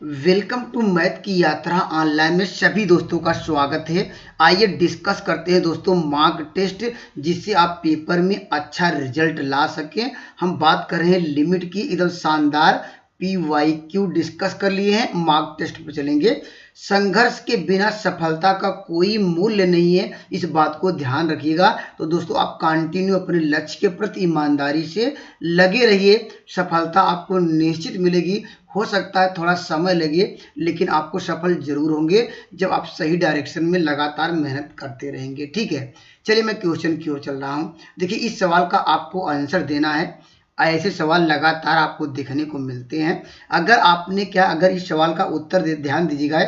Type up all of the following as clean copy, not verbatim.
Welcome to math की यात्रा online में सभी दोस्तों का स्वागत है। आइए डिस्कस करते हैं दोस्तों मार्क टेस्ट, जिससे आप पेपर में अच्छा रिजल्ट ला सकें। हम बात कर रहे हैं लिमिट की, एकदम शानदार PYQ डिस्कस कर लिए हैं। मार्क टेस्ट पर चलेंगे। संघर्ष के बिना सफलता का कोई मूल्य नहीं है, इस बात को ध्यान रखिएगा। तो दोस्तों आप कंटिन्यू अपने लक्ष्य के प्रति ईमानदारी से लगे रहिए, सफलता आपको निश्चित मिलेगी। हो सकता है थोड़ा समय लगे, लेकिन आपको सफल जरूर होंगे जब आप सही डायरेक्शन में लगातार मेहनत करते रहेंगे। ठीक है, चलिए मैं क्वेश्चन की ओर चल रहा हूँ। देखिए, इस सवाल का आपको आंसर देना है। ऐसे सवाल लगातार आपको देखने को मिलते हैं। अगर इस सवाल का उत्तर ध्यान दीजिएगा,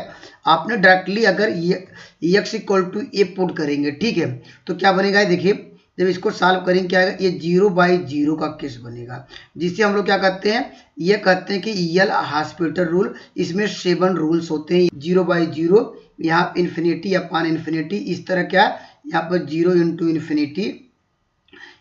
आपने डायरेक्टली अगर ये x = a पुट करेंगे, ठीक है, तो क्या बनेगा? देखिए, जब इसको सॉल्व करेंगे क्या आएगा? ये 0/0 का केस बनेगा, जिससे हम लोग क्या कहते हैं, ये कहते हैं कि यल हॉस्पिटल रूल। इसमें 7 रूल्स होते हैं। 0/0, यहाँ इन्फिनिटी अपॉन इन्फिनिटी, इस तरह क्या, यहाँ पर 0 × इन्फिनिटी,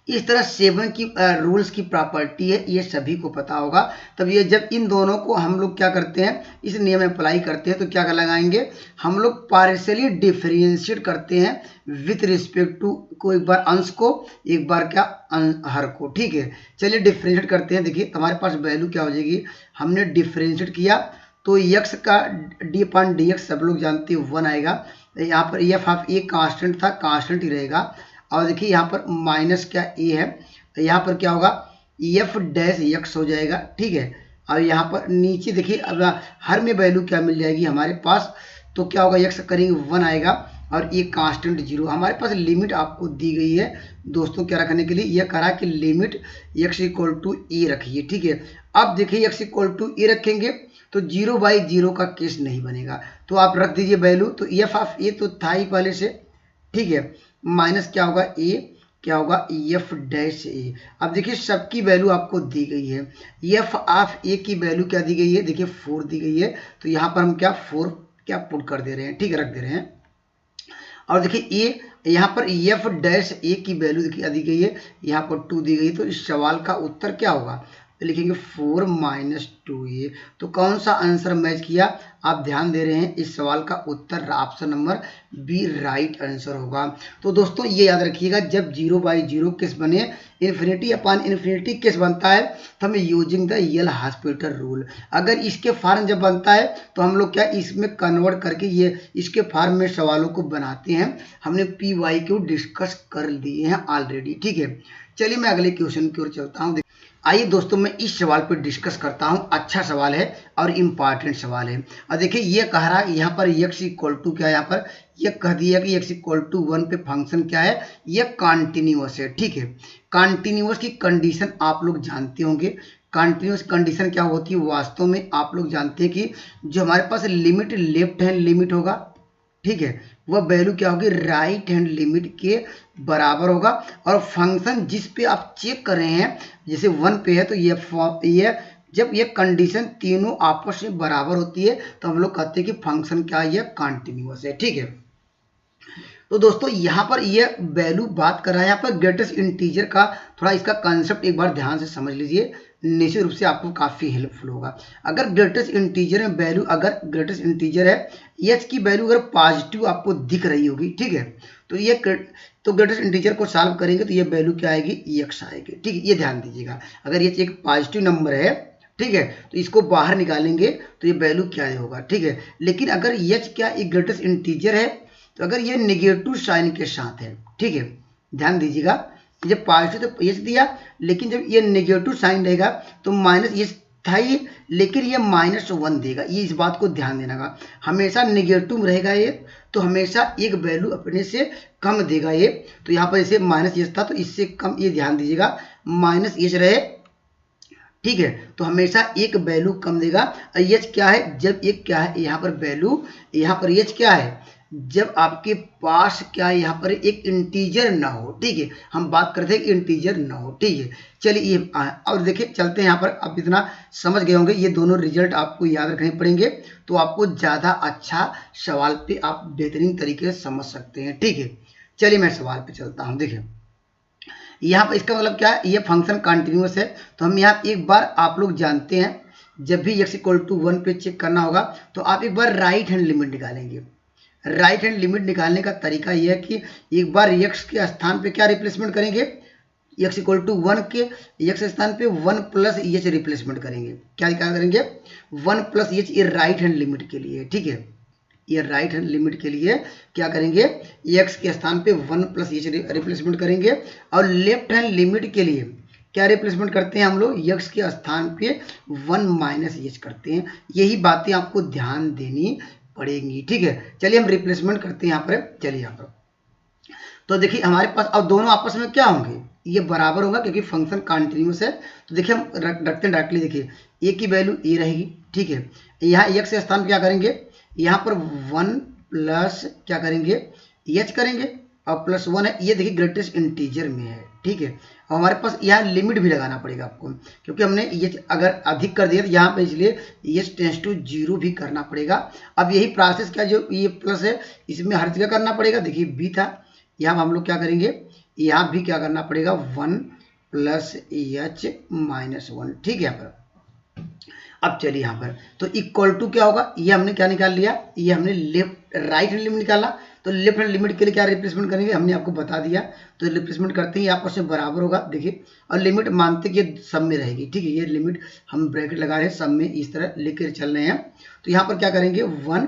इस तरह 7 की रूल्स की प्रॉपर्टी है, ये सभी को पता होगा। तब ये जब इन दोनों को हम लोग क्या करते हैं, इस नियम में अप्लाई करते हैं, तो क्या लगाएंगे हम लोग? पार्शियली डिफरेंशिएट करते हैं विथ रिस्पेक्ट टू को, एक बार अंश को, एक बार क्या हर को। ठीक है, चलिए डिफरेंशिएट करते हैं। देखिए हमारे पास वैल्यू क्या हो जाएगी, हमने डिफरेंशिएट किया तो x का d/dx सब लोग जानते हैं 1 आएगा। यहाँ पर f(a) कांस्टेंट था, कांस्टेंट ही रहेगा। और देखिए यहाँ पर माइनस क्या a है, यहाँ पर क्या होगा, f' हो जाएगा। ठीक है, और यहाँ पर नीचे देखिए अब हर में वैल्यू क्या मिल जाएगी हमारे पास, तो क्या होगा, x करेंगे 1 आएगा और ये कांस्टेंट 0। हमारे पास लिमिट आपको दी गई है दोस्तों क्या रखने के लिए, यह करा कि लिमिट x = a रखिए। ठीक है, अब देखिए x = a रखेंगे तो 0/0 का केस नहीं बनेगा, तो आप रख दीजिए वैल्यू। तो f(a) तो था ही पहले से, ठीक है, माइनस क्या होगा a, क्या होगा f'(a). अब देखिए सबकी वैल्यू आपको दी गई है। f(a) की वैल्यू क्या दी गई है, देखिए 4 दी गई है, तो यहाँ पर हम क्या 4 क्या पुट कर दे रहे हैं, ठीक है, रख दे रहे हैं। और देखिए a, यहाँ पर f'(a) की वैल्यू देखिए दी गई है, यहाँ पर 2 दी गई, तो इस सवाल का उत्तर क्या होगा, तो लिखेंगे 4 - 2a। तो कौन सा आंसर मैच किया, आप ध्यान दे रहे हैं, इस सवाल का उत्तर option number B right answer होगा। तो दोस्तों ये याद रखिएगा, जब 0/0 केस बने, इन्फिनिटी अपॉन इन्फिनिटी केस बनता है, तो हम using the L hospital rule. अगर इसके फॉर्म जब बनता है तो हम लोग क्या इसमें कन्वर्ट करके ये इसके फॉर्म में सवालों को बनाते हैं। हमने PYQ डिस्कस कर दिए हैं ऑलरेडी। ठीक है, चलिए मैं अगले क्वेश्चन की ओर चलता हूँ। आइए दोस्तों मैं इस सवाल पर डिस्कस करता हूं। अच्छा सवाल है और इम्पॉर्टेंट सवाल है। और देखिए ये कह रहा है यहाँ पर x = क्या है, यहाँ पर ये कह दिया कि x = 1 पे फंक्शन क्या है, ये कॉन्टिन्यूअस है। ठीक है, कॉन्टिन्यूअस की कंडीशन आप लोग जानते होंगे। कॉन्टिन्यूअस कंडीशन क्या होती है, वास्तव में आप लोग जानते हैं कि जो हमारे पास लिमिट लेफ्ट हैंड लिमिट होगा, ठीक है, वह वैल्यू क्या होगी, राइट हैंड लिमिट के बराबर होगा। और फंक्शन जिस पे आप चेक कर रहे हैं, जैसे 1 पे है, तो ये जब ये कंडीशन तीनों आपस में बराबर होती है तो हम लोग कहते हैं कि फंक्शन क्या है, ये कंटिन्यूअस है। ठीक है, तो दोस्तों यहाँ पर ये वैल्यू बात कर रहा है, यहाँ पर ग्रेटेस्ट इंटीजर का थोड़ा इसका कंसेप्ट एक बार ध्यान से समझ लीजिए, निश्चित रूप से आपको काफ़ी हेल्पफुल होगा। अगर ग्रेटेस्ट इंटीजर में वैल्यू, अगर ग्रेटेस्ट इंटीजर है एच की वैल्यू अगर पॉजिटिव आपको दिख रही होगी, ठीक है, तो ग्रेटेस्ट इंटीजर को सॉल्व करेंगे तो ये वैल्यू क्या आएगी, x आएगी। ठीक है, ये ध्यान दीजिएगा, अगर ये एक पॉजिटिव नंबर है, ठीक है, तो इसको बाहर निकालेंगे तो ये वैल्यू क्या होगा। ठीक है, लेकिन अगर h क्या एक ग्रेटेस्ट इंटीजर है, तो अगर ये नेगेटिव साइन के साथ है, ठीक है, ध्यान दीजिएगा, जब पॉजिटिव तो एच दिया, लेकिन जब ये नेगेटिव साइन रहेगा तो माइनस एच था ही, लेकिन ये -1 देगा। ये इस बात को ध्यान देना का, हमेशा नेगेटिव रहेगा ये, तो हमेशा एक वैल्यू अपने से कम देगा ये। तो यहाँ पर जैसे -h था तो इससे कम, ये ध्यान दीजिएगा -h रहे, ठीक है, तो हमेशा एक वैल्यू कम देगा। h क्या है, जब एक क्या है यहाँ पर वैल्यू, यहाँ पर h क्या है, जब आपके पास क्या है, यहाँ पर एक इंटीजर ना हो। ठीक है, हम बात करते हैं कि इंटीजर ना हो। ठीक है, चलिए ये और देखिए चलते हैं यहाँ पर। अब इतना समझ गए होंगे, ये दोनों रिजल्ट आपको याद रखने पड़ेंगे, तो आपको ज़्यादा अच्छा सवाल पे आप बेहतरीन तरीके से समझ सकते हैं। ठीक है, चलिए मैं सवाल पे चलता हूँ। देखिए यहाँ पर इसका मतलब क्या है, ये फंक्शन कंटिन्यूअस है, तो हम यहाँ एक बार आप लोग जानते हैं जब भी x इक्वल टू 1 पे चेक करना होगा तो आप एक बार राइट हैंड लिमिट निकालेंगे। राइट हैंड लिमिट निकालने का तरीका यह है कि एक बार x के स्थान पे क्या रिप्लेसमेंट करेंगे, x इक्वल टू 1 के x स्थान पे 1 प्लस एच रिप्लेसमेंट करेंगे। क्या करेंगे, 1 प्लस एच, ये राइट हैंड लिमिट के लिए, ठीक है, ये राइट हैंड लिमिट के लिए क्या करेंगे, x के स्थान पे 1 प्लस एच रिप्लेसमेंट करेंगे। और लेफ्ट हैंड लिमिट के लिए क्या रिप्लेसमेंट करते हैं हम लोग, x के स्थान पे 1 माइनस एच करते हैं। यही बातें आपको ध्यान देनी पड़ेंगी, ठीक है। चलिए हम रिप्लेसमेंट करते हैं यहाँ पर। चलिए यहाँ पर तो देखिए हमारे पास अब दोनों आपस में क्या होंगे, ये बराबर होगा क्योंकि फंक्शन कंटिन्यूअस है। तो देखिए हम रखते हैं डायरेक्टली, देखिए a की वैल्यू a रहेगी, ठीक है। यहाँ x के स्थान क्या करेंगे, यहाँ पर 1 प्लस क्या करेंगे, h करेंगे और प्लस 1 है, ये देखिए ग्रेटेस्ट इंटीजर में है, ठीक है। और हमारे पास यहाँ लिमिट भी लगाना पड़ेगा आपको, क्योंकि हमने ये अगर अधिक कर दिया तो यहाँ पे इसलिए h टेंस टू 0 भी करना पड़ेगा। अब यही प्रोसेस क्या, जो ये प्लस है इसमें हर जगह करना पड़ेगा। देखिए b था, यहाँ हम लोग क्या करेंगे, यहाँ भी क्या करना पड़ेगा, 1 प्लस एच माइनस 1, ठीक है। यहाँ पर अब चलिए यहाँ पर तो इक्वल टू क्या होगा, ये हमने क्या निकाल लिया, ये हमने राइट हैंड लिमिट निकाला। तो लेफ्ट हैंड लिमिट के लिए क्या रिप्लेसमेंट करेंगे, हमने आपको बता दिया। तो रिप्लेसमेंट करते ही आपस में बराबर होगा, देखिए। और लिमिट मानते कि ये सब में रहेगी, ठीक है। ये लिमिट हम ब्रैकेट लगा रहे हैं, सब में इस तरह लिख कर चल रहे हैं। तो यहाँ पर क्या करेंगे, 1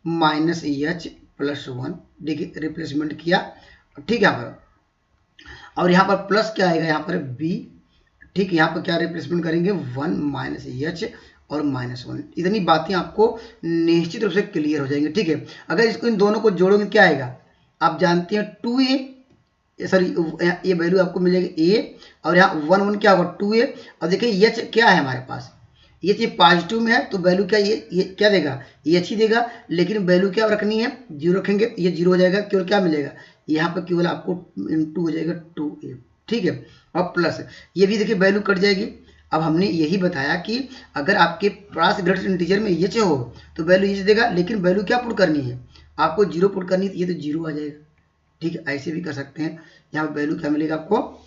माइनस एच प्लस 1, देखिए रिप्लेसमेंट किया, ठीक है। यहाँ पर और यहाँ पर प्लस क्या आएगा, यहाँ पर b, ठीक है। यहाँ पर क्या रिप्लेसमेंट करेंगे, 1 माइनस एच और माइनस 1। इतनी बातें आपको निश्चित रूप से क्लियर हो जाएंगी, ठीक है। अगर इसको इन दोनों को जोड़ोगे क्या आएगा, आप जानते हैं 2a, सॉरी ये वैल्यू आपको मिल जाएगी a, और यहाँ 1 1 क्या होगा 2a। और देखिए h क्या है हमारे पास, ये चीज पॉजिटिव में है तो वैल्यू क्या, ये क्या देगा, h ही देगा। लेकिन वैल्यू क्या रखनी है, 0 रखेंगे, ये 0 हो जाएगा, केवल क्या मिलेगा, यहाँ पर केवल आपको इंटू हो जाएगा 2a, ठीक है। और प्लस ये भी देखिए वैल्यू कट जाएगी। अब हमने यही बताया कि अगर आपके पास ग्रेटेस्ट इंटीजर में h हो तो वैल्यू h देगा, लेकिन वैल्यू क्या पुट करनी है, आपको 0 पुट करनी है, ये तो 0 आ जाएगा, ठीक है। ऐसे भी कर सकते हैं। यहाँ वैल्यू क्या मिलेगा आपको,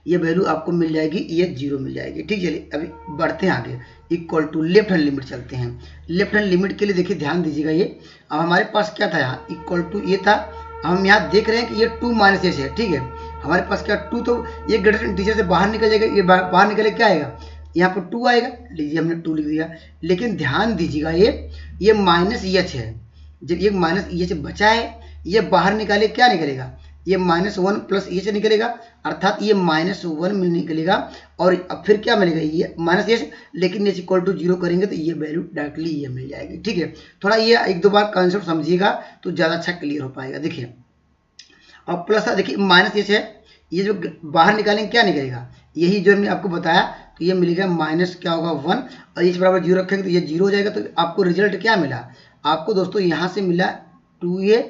ये वैल्यू आपको मिल जाएगी, ये 0 मिल जाएगी, ठीक है। चलिए अभी बढ़ते हैं आगे, equal to left hand limit चलते हैं। लेफ्ट हैंड लिमिट के लिए देखिए ध्यान दीजिएगा, ये अब हमारे पास क्या था, यहाँ इक्वल टू ये था, हम यहाँ देख रहे हैं कि ये 2 माइनस एच है, ठीक है। हमारे पास क्या 2, तो ये ग्रेटेस्ट इंटीजर से बाहर निकल जाएगा, ये बाहर निकले क्या आएगा, यहाँ पर 2 आएगा, लीजिए हमने 2 लिख दिया। लेकिन ध्यान दीजिएगा ये माइनस एच है, जब ये माइनस एच बचा है, ये बाहर निकाले क्या निकलेगा, ये माइनस 1 प्लस एच निकलेगा, अर्थात ये माइनस 1 में निकलेगा। और अब फिर क्या मिलेगा, ये माइनस एच, लेकिन एच इक्वल टू 0 करेंगे तो ये वैल्यू डायरेक्टली ये मिल जाएगी, ठीक है। थोड़ा ये 1-2 बार कॉन्सेप्ट समझिएगा तो ज़्यादा अच्छा क्लियर हो पाएगा। देखिए और प्लस देखिए माइनस एच है, ये जो बाहर निकालेंगे क्या निकलेगा, यही जो हमने आपको बताया, तो ये मिलेगा माइनस क्या होगा 1, और एच बराबर 0 रखेंगे तो ये 0 हो जाएगा। तो आपको रिजल्ट क्या मिला, आपको दोस्तों यहाँ से मिला 2a,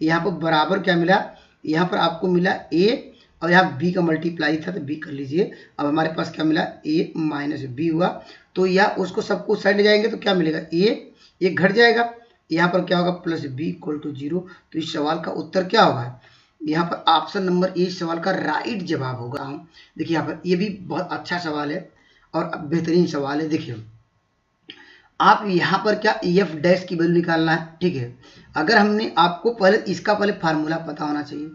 यहाँ पर बराबर क्या मिला, यहाँ पर आपको मिला a, और यहाँ b का मल्टीप्लाई था तो b कर लीजिए। अब हमारे पास क्या मिला, a माइनस b हुआ। तो यह उसको सबको साइड ले जाएंगे तो क्या मिलेगा, a, ये घट जाएगा, यहाँ पर क्या होगा प्लस b इक्वल टू 0। तो इस सवाल का उत्तर क्या होगा, यहाँ पर ऑप्शन नंबर ए इस सवाल का राइट जवाब होगा। देखिए यहाँ पर ये भी बहुत अच्छा सवाल है और बेहतरीन सवाल है। देखिए आप यहाँ पर क्या एफ डैश की वैल्यू निकालना है, ठीक है। अगर हमने आपको पहले फार्मूला पता होना चाहिए,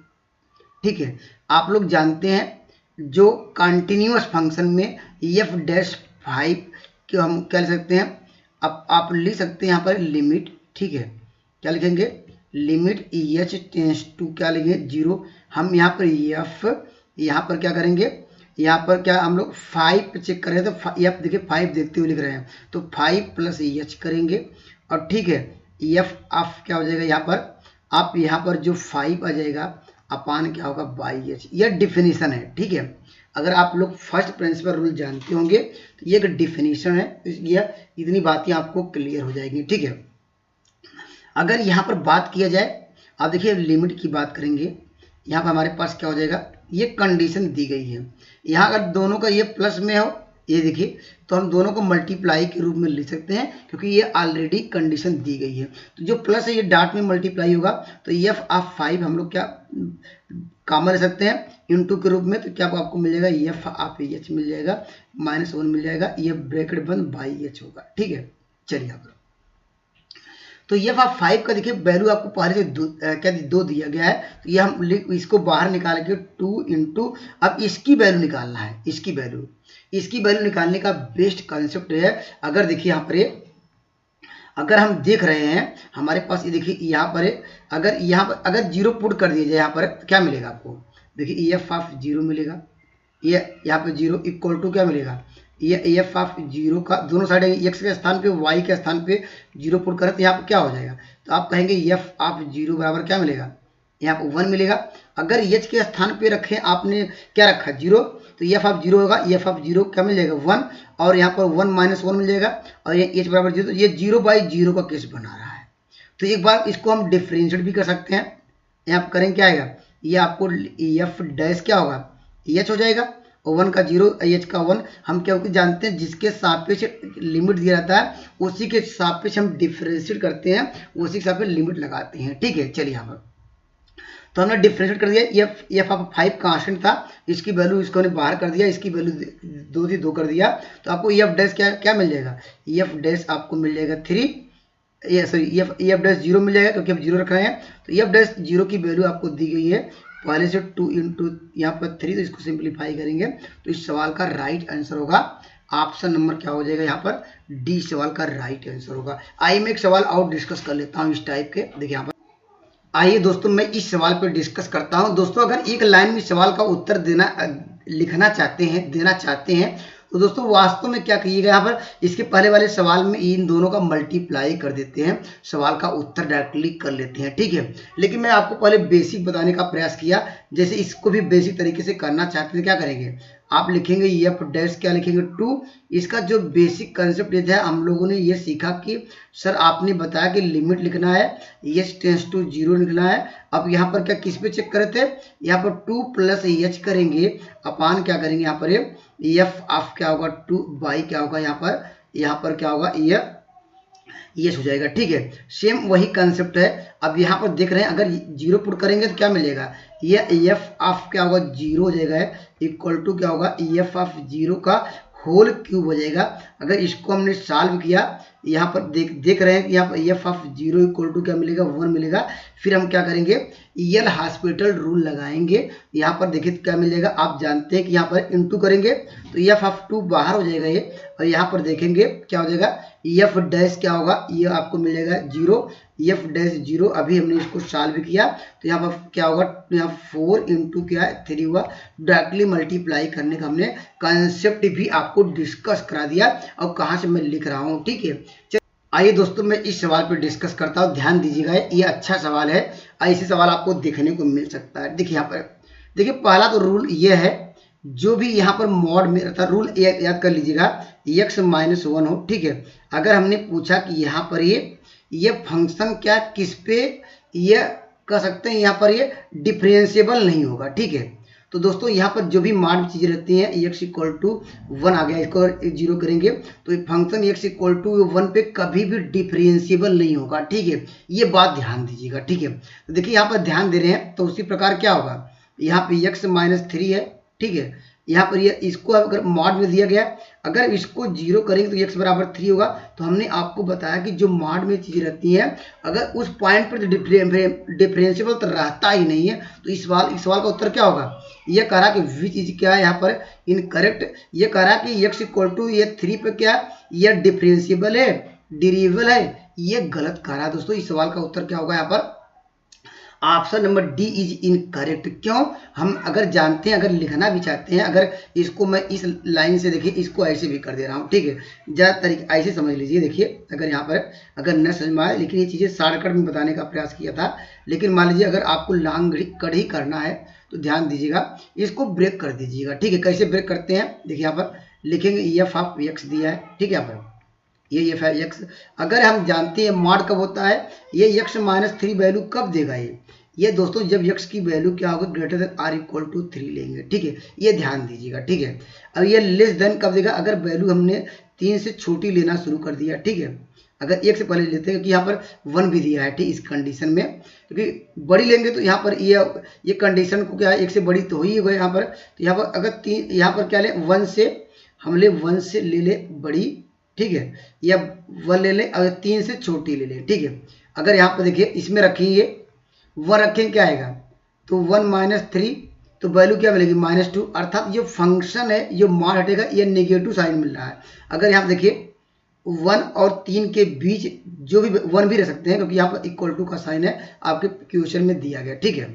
ठीक है। आप लोग जानते हैं जो कंटिन्यूअस फंक्शन में एफ डैश 5 को हम क्या लिख सकते हैं, अब आप लिख सकते हैं यहाँ पर लिमिट, ठीक है। क्या लिखेंगे, लिमिट एच टेंस टू क्या लिखेंगे 0। हम यहाँ पर एफ, यहाँ पर क्या करेंगे, यहाँ पर क्या हम लोग 5 पे चेक करें तो एफ देखिए 5 देखते हुए लिख रहे हैं, तो 5 प्लस एच करेंगे, और ठीक है एफ ऑफ क्या हो जाएगा, यहाँ पर आप यहाँ पर जो 5 आ जाएगा अपान क्या होगा बाई एच। यह डिफिनीशन है, ठीक है। अगर आप लोग फर्स्ट प्रिंसिपल रूल जानते होंगे तो ये एक डिफिनीशन है, इसलिए इतनी बातें आपको क्लियर हो जाएंगी, ठीक है। अगर यहाँ पर बात किया जाए, आप देखिए लिमिट की बात करेंगे, यहाँ पर हमारे पास क्या हो जाएगा, ये कंडीशन दी गई है। यहाँ अगर दोनों का ये प्लस में हो ये देखिए, तो हम दोनों को मल्टीप्लाई के रूप में लिख सकते हैं क्योंकि ये ऑलरेडी कंडीशन दी गई है। तो जो प्लस है ये डॉट में मल्टीप्लाई होगा, तो एफ ऑफ 5 हम लोग क्या कॉमन ले सकते हैं इनटू के रूप में, तो क्या आपको मिल जाएगा एफ ऑफ एच मिल जाएगा, -1 मिल जाएगा, ये ब्रैकेट बंद बाई एच होगा। ठीक है, चलिए आप तो एफ ऑफ 5 का देखिए वैल्यू आपको पहले से क्या 2 दिया गया है, तो ये हम इसको बाहर निकाल के 2 इंटू, अब इसकी वैल्यू निकालना है, इसकी वैल्यू निकालने का बेस्ट कंसेप्ट है। अगर देखिए यहाँ पर अगर हम देख रहे हैं हमारे पास ये देखिए यहाँ पर अगर 0 पुट कर दिया जाए यहाँ पर क्या मिलेगा आपको, देखिए एफ ऑफ 0 मिलेगा, ये यहाँ पे 0 इक्वल टू क्या मिलेगा, ये एफ ऑफ 0 का दोनों साइड एक्स के स्थान पे वाई के स्थान पे 0 पुट करें तो यहाँ पे क्या हो जाएगा, तो आप कहेंगे एफ ऑफ 0 बराबर क्या मिलेगा, यहाँ पे 1 मिलेगा। अगर एच के स्थान पे रखें आपने क्या रखा 0, तो एफ ऑफ 0 होगा, एफ ऑफ 0 क्या मिल जाएगा 1, और यहाँ पर 1 - 1 मिल जाएगा, और ये एच बराबर 0, तो ये 0/0 का केस बना रहा है। तो एक बार इसको हम डिफ्रेंशिएट भी कर सकते हैं, यहाँ पर करेंगे क्या आएगा, ये आपको एफ डैश क्या होगा एच हो जाएगा, और 1 का 0 एच का 1, हम क्या जानते हैं जिसके सापेक्ष लिमिट दिया जाता है उसी के सापेक्ष हम डिफ्रेंशिएट करते हैं, उसी के सापेक्ष लिमिट लगाते हैं। ठीक है, चलिए यहाँ पर तो हमने डिफ्रेंशिएट कर दिया, एफ ऑफ 5 कांस्टेंट था, इसकी वैल्यू इसको हमने बाहर कर दिया, इसकी वैल्यू 2 थी 2 कर दिया, तो आपको एफ डैश क्या मिल जाएगा, एफ डैश आपको मिल जाएगा 3, एफ डैश 0 मिल जाएगा क्योंकि आप 0 रख रहे हैं, तो एफ डैश 0 की वैल्यू आपको दी गई है पहले से 2 इंटू यहाँ पर 3, तो इसको सिंप्लीफाई करेंगे तो इस सवाल का राइट आंसर होगा ऑप्शन नंबर क्या हो जाएगा, यहाँ पर डी सवाल का राइट आंसर होगा। आइए मैं एक सवाल और डिस्कस कर लेता हूँ इस टाइप के, देखिए यहाँ पर आइए दोस्तों मैं इस सवाल पर डिस्कस करता हूँ। दोस्तों अगर एक लाइन में सवाल का उत्तर देना चाहते हैं तो दोस्तों वास्तव में क्या करिएगा, यहाँ पर इसके पहले वाले सवाल में इन दोनों का मल्टीप्लाई कर देते हैं, सवाल का उत्तर डायरेक्टली कर लेते हैं। ठीक है, लेकिन मैं आपको पहले बेसिक बताने का प्रयास किया, जैसे इसको भी बेसिक तरीके से करना चाहते हैं क्या करेंगे, आप लिखेंगे एफ डैश क्या लिखेंगे 2, इसका जो बेसिक कंसेप्ट ये था हम लोगों ने ये सीखा कि सर आपने बताया कि लिमिट लिखना है, एच टेंस टू 0 लिखना है। अब यहाँ पर क्या किस पे चेक करे थे, यहाँ पर 2 प्लस एच करेंगे अपान क्या करेंगे, यहाँ पर एफ ऑफ क्या होगा 2 बाई क्या होगा, यहाँ पर क्या होगा एच हो जाएगा। ठीक है, सेम वही कंसेप्ट है। अब यहाँ पर देख रहे हैं अगर 0 पुट करेंगे तो क्या मिलेगा, ये एफ ऑफ क्या होगा 0 हो जाएगा, इक्वल टू क्या होगा एफ ऑफ 0 का होल क्यूब हो जाएगा। अगर इसको हमने सॉल्व किया, यहाँ पर देख रहे हैं कि यहाँ पर एफ ऑफ 0 इक्वल टू क्या मिलेगा 1 मिलेगा। फिर हम क्या करेंगे एल हॉस्पिटल रूल लगाएंगे, यहाँ पर देखिए क्या मिलेगा, आप जानते हैं कि यहाँ पर इनटू करेंगे तो एफ ऑफ 2 बाहर हो जाएगा ये, और यहाँ पर देखेंगे क्या हो जाएगा एफ डैश क्या होगा, ये आपको मिलेगा 0, एफ डैश 0। अभी हमने इसको सॉल्व किया तो यहाँ पर क्या होगा, यहाँ 4 इंटू क्या है 3 हुआ। डायरेक्टली मल्टीप्लाई करने का हमने कंसेप्ट भी आपको डिस्कस करा दिया और कहाँ से मैं लिख रहा हूँ। ठीक है, आइए दोस्तों मैं इस सवाल पर डिस्कस करता हूँ, ध्यान दीजिएगा ये अच्छा सवाल है, ऐसे सवाल आपको देखने को मिल सकता है। देखिए यहाँ पर देखिए पहला तो रूल ये है, जो भी यहाँ पर मॉड में रहता रूल याद कर लीजिएगा, x -1 हो। ठीक है, अगर हमने पूछा कि यहाँ पर ये फंक्शन क्या किस पे ये कह सकते हैं, यहाँ पर ये डिफरेंशिएबल नहीं होगा। ठीक है, तो दोस्तों यहाँ पर जो भी मॉड चीजें रहती हैं x इक्वल टू 1 आ गया, इसको 0 करेंगे तो फंक्शन x इक्वल टू 1 पे कभी भी डिफरेंशिएबल नहीं होगा। ठीक है, ये बात ध्यान दीजिएगा। ठीक है, तो देखिए यहाँ पर ध्यान दे रहे हैं तो उसी प्रकार क्या होगा, यहाँ पे x -3 है। ठीक है, यहाँ पर ये इसको अगर मॉड में दिया गया, अगर इसको 0 करेंगे तो x बराबर 3 होगा। तो हमने आपको बताया कि जो मॉड में चीजें रहती हैं अगर उस पॉइंट पर डिफरेंशिएबल तो रहता ही नहीं है, तो इस सवाल का उत्तर क्या होगा, ये कह रहा कि विच इज क्या है यहाँ पर इनकरेक्ट, ये कह रहा कि x इक्वल टू ये 3 पे क्या ये डिफरेंशिएबल है, डेरिवेबल है, ये गलत कह रहा है। दोस्तों इस सवाल का उत्तर क्या होगा, यहाँ पर option number D is incorrect. क्यों, हम अगर जानते हैं, अगर लिखना भी चाहते हैं, अगर इसको मैं इस लाइन से देखिए इसको ऐसे भी कर दे रहा हूँ। ठीक है, ज़्यादा तरीके ऐसे समझ लीजिए। देखिए अगर यहाँ पर अगर न समझ में आए, लेकिन ये चीज़ें शॉर्टकट में बताने का प्रयास किया था, लेकिन मान लीजिए अगर आपको लॉन्ग कट ही करना है तो ध्यान दीजिएगा, इसको ब्रेक कर दीजिएगा। ठीक है, कैसे ब्रेक करते हैं, देखिए यहाँ पर लिखेंगे एफ ऑफ एक्स दिया है। ठीक है, यहाँ पर ये एफ एक्स, अगर हम जानते हैं मॉड कब होता है, ये x -3 वैल्यू कब देगा, ये दोस्तों जब x की वैल्यू क्या होगा greater than or equal to 3 लेंगे, ठीक है, ये ध्यान दीजिएगा, ठीक है। अब ये लेस देन कब देगा, अगर वैल्यू हमने 3 से छोटी लेना शुरू कर दिया, ठीक है, अगर 1 से पहले लेते हैं, क्योंकि यहाँ पर 1 भी दिया है, ठीक, इस कंडीशन में, क्योंकि बड़ी लेंगे तो यहाँ पर ये कंडीशन को क्या है, 1 से बड़ी तो ही गए यहाँ पर, तो यहाँ पर अगर 3 यहाँ पर क्या ले 1 से हम ले 1 से ले ले बड़ी, ठीक है, या 1 ले ले, अगर 3 से छोटी ले ले, ठीक है। अगर यहाँ पर देखिए इसमें रखेंगे 1 रखेंगे क्या आएगा, तो 1 - 3, तो वैल्यू क्या मिलेगी -2, अर्थात ये फंक्शन है, ये मान हटेगा, ये नेगेटिव साइन मिल रहा है। अगर यहाँ देखिए 1 और 3 के बीच जो भी 1 भी रह सकते हैं, क्योंकि यहाँ पर इक्वल टू का साइन है आपके क्वेश्चन में दिया गया, ठीक है।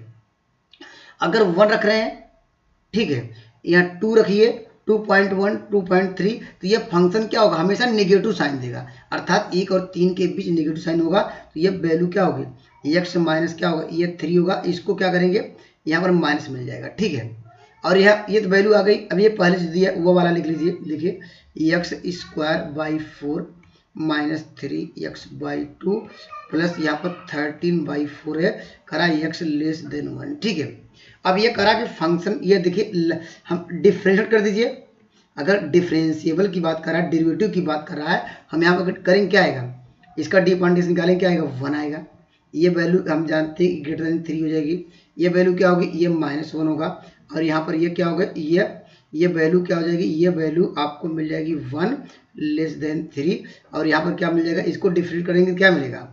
अगर 1 रख रहे हैं, ठीक है, यहाँ 2 रखिए, 2.1 2.3, तो ये फंक्शन क्या होगा, हमेशा नेगेटिव साइन देगा, अर्थात 1 और 3 के बीच नेगेटिव साइन होगा, तो ये वैल्यू क्या होगी, x माइनस क्या होगा, ये 3 होगा, इसको क्या करेंगे यहाँ पर माइनस मिल जाएगा, ठीक है। और ये तो वैल्यू आ गई। अब ये पहले से दिया वो वाला लिख लीजिए, देखिए x²/4 - 3x/2 प्लस यहाँ पर 13/4 है, करा x लेस देन 1, ठीक है। अब ये करा कि फंक्शन, ये देखिए हम डिफरेंशिएट कर दीजिए, अगर डिफरेंशिएबल की बात कर रहा है, डेरिवेटिव की बात कर रहा है, हम यहाँ पर करेंगे क्या आएगा, इसका डिपेंडेंस निकालेंगे क्या आएगा, 1 आएगा। ये वैल्यू हम जानते हैं ग्रेटर देन 3 हो जाएगी, ये वैल्यू क्या होगी, ये -1 होगा, और यहाँ पर ये क्या होगा, ये वैल्यू क्या हो जाएगी, ये वैल्यू आपको मिल जाएगी 1 लेस देन 3, और यहाँ पर क्या मिल जाएगा, इसको डिफरेंशिएट करेंगे क्या मिलेगा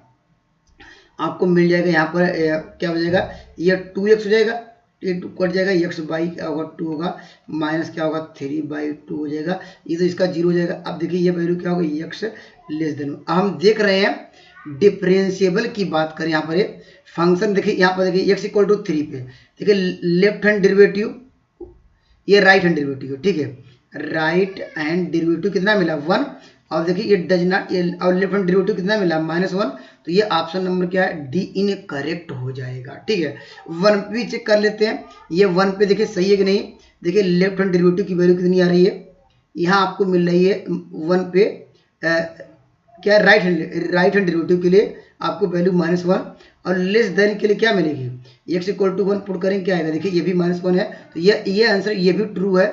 आपको, मिल जाएगा यहाँ पर क्या हो जाएगा, ये 2x हो जाएगा, ये 2 कट जाएगा, x बाई क्या होगा 2 होगा, माइनस क्या होगा 3/2 हो जाएगा, ये तो इसका 0 हो जाएगा। अब देखिए ये वैल्यू क्या होगा, x लेस देन, अब हम देख रहे हैं डिफरेंशिएबल की बात करें, यहाँ पर फंक्शन देखिए, यहाँ पर देखिए x = 3 पे देखिए लेफ्ट हैंड डेरिवेटिव, ये राइट हैंड डेरिवेटिव, ठीक है, राइट हैंड डेरिवेटिव कितना मिला 1, और देखिए ये डज नॉट, और लेफ्ट हैंड डेरिवेटिव कितना मिला -1, तो ये ऑप्शन नंबर क्या है, डी इनकरेक्ट हो जाएगा, ठीक है। 1 पे चेक कर लेते हैं, ये 1 पे देखिए सही है कि नहीं, देखिए लेफ्ट हैंड डेरिवेटिव की वैल्यू कितनी आ रही है, यहाँ आपको मिल रही है 1 पे क्या राइट हैंड डेरिवेटिव के लिए आपको वैल्यू -1, और लेस देन के लिए क्या मिलेगी, x = 1 पुट करेंगे क्या आएगा, देखिए ये भी -1 है, तो ये आंसर ये भी ट्रू है।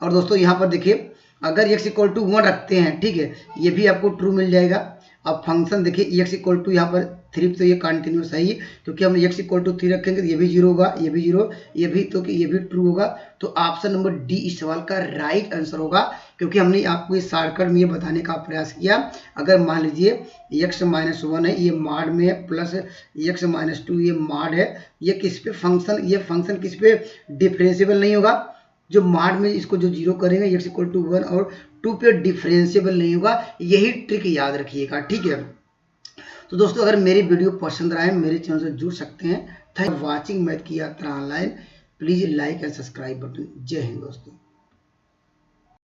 और दोस्तों यहाँ पर देखिए अगर x = 1 रखते हैं, ठीक है, ये भी आपको ट्रू मिल जाएगा। अब फंक्शन देखिए x = यहाँ पर 3, तो ये कंटिन्यूस है ही, क्योंकि हम x = 3 रखेंगे तो ये भी 0 होगा, ये भी 0, ये भी, तो कि ये भी ट्रू होगा, तो ऑप्शन नंबर डी इस सवाल का राइट आंसर होगा, क्योंकि हमने आपको इस शॉर्टकट में ये बताने का प्रयास किया। अगर मान लीजिए x - 1 है, ये मॉड में है, प्लस x - 2 ये मॉड है, ये किस पे फंक्शन, ये फंक्शन किस पे डिफरेंशिएबल नहीं होगा, जो मॉड में इसको जो 0 करेंगे x = 1 और 2 पे डिफरेंशिएबल नहीं होगा, यही ट्रिक याद रखिएगा, ठीक है। तो दोस्तों अगर मेरी वीडियो पसंद आए, मेरे चैनल से जुड़ सकते हैं। Thank you for watching math की यात्रा online. Please like and subscribe button. जय हिंद दोस्तों।